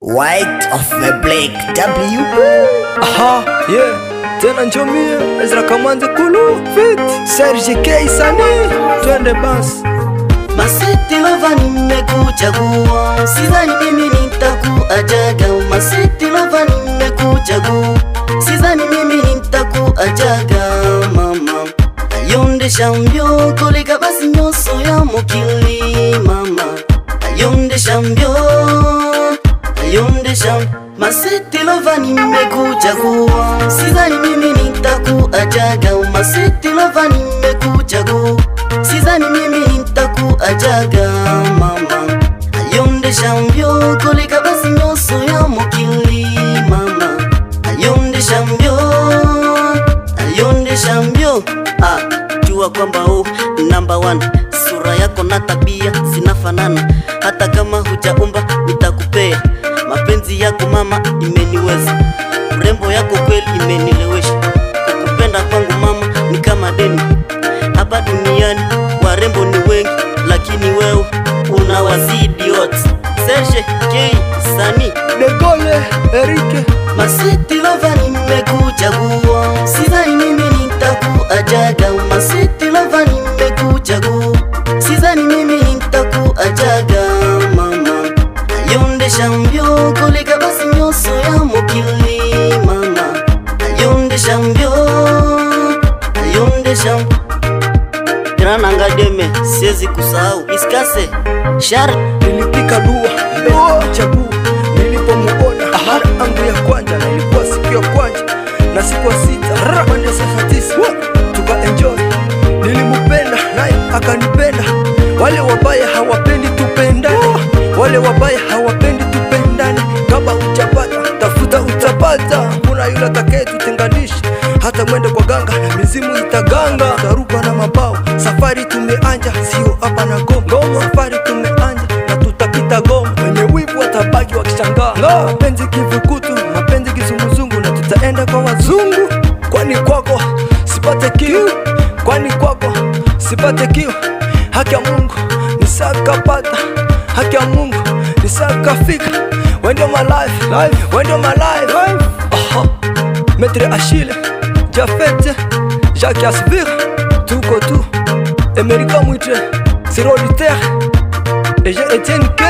White of the Black W. Aha, yeah. Tena njomia Ezra Kamanze Kulu Fit Serge K Sani. Twende basi. Masiti lova nimekuchagua, sidhani mimi nitakuajaga. Masiti lova nimekuchagua, sidhani mimi nitakuajaga. Mama ayonde shambyo koleka basi nyoso ya mokili. Mama ayonde shambyo, ayonde shambyo. Masiti lova nimekuchagua, sidhani mimi nitakuajaga. Masiti lova nimekuchagua, sidhani mimi nitakuajaga. Mama ayonde shambyo koleka basi nyoso ya mokili. Mama ayonde shambyo, ayonde shambyo. Jua kwamba number one, sura yako na tabia zinafanana. Hata kama hujaomba nitakupea. Mapenzi yako mama imeniweza, urembo yako kweli imenilewesha. Kukupenda kwangu mama ni kama deni. Hapa duniani warembo ni wengi, lakini wewe unawazidi wote. Serge K Sani De Gaulle Eric. Masiti lova nimekuchagua, sidhani mimi nitakuajaga. Masiti lova nimekuchagua, sidhani mimi nitakuajaga. Mama ayonde shambyo koleka basi nyoso ya mokili. Mama ayonde shambyo, ayonde shambyo. Grana ngademe siwezi kusahau iskase shar. Nilipika dua mbele chagua, nilipomuona mara yangu ya kwanza. Na ilikuwa siku ya kwanza na siku ya sita mwende saa 9 tuka enjoy. Nilimupenda naye akanipenda. Wale wabaya hawapendi tupendane, wale wabaya hawapendi tupendane. Kama utapata tafuta utapata, kuna yule atakaye tutenganisha. Hata mwende kwa ganga na mizimu itaganga. Taruka na mabao, safari tumeanja, sio hapa na Goma. Safari tumeanja na tutapita Goma. Wenye wivu watabaki wakishangaa. Mapenzi kivukutu, mapenzi kizunguzungu, na tutaenda kwa wazungu. Kwani kwako sipate kiu, kwani kwako sipate kiu. Haki ya Mungu nisakapata, haki ya Mungu nisakafika. Wendo my life, wendo my life. Maître Achille, Jafete, Jacques Asvir, tuko tu Amerika mwitre, Siro Luther, et j'ai Etienne K.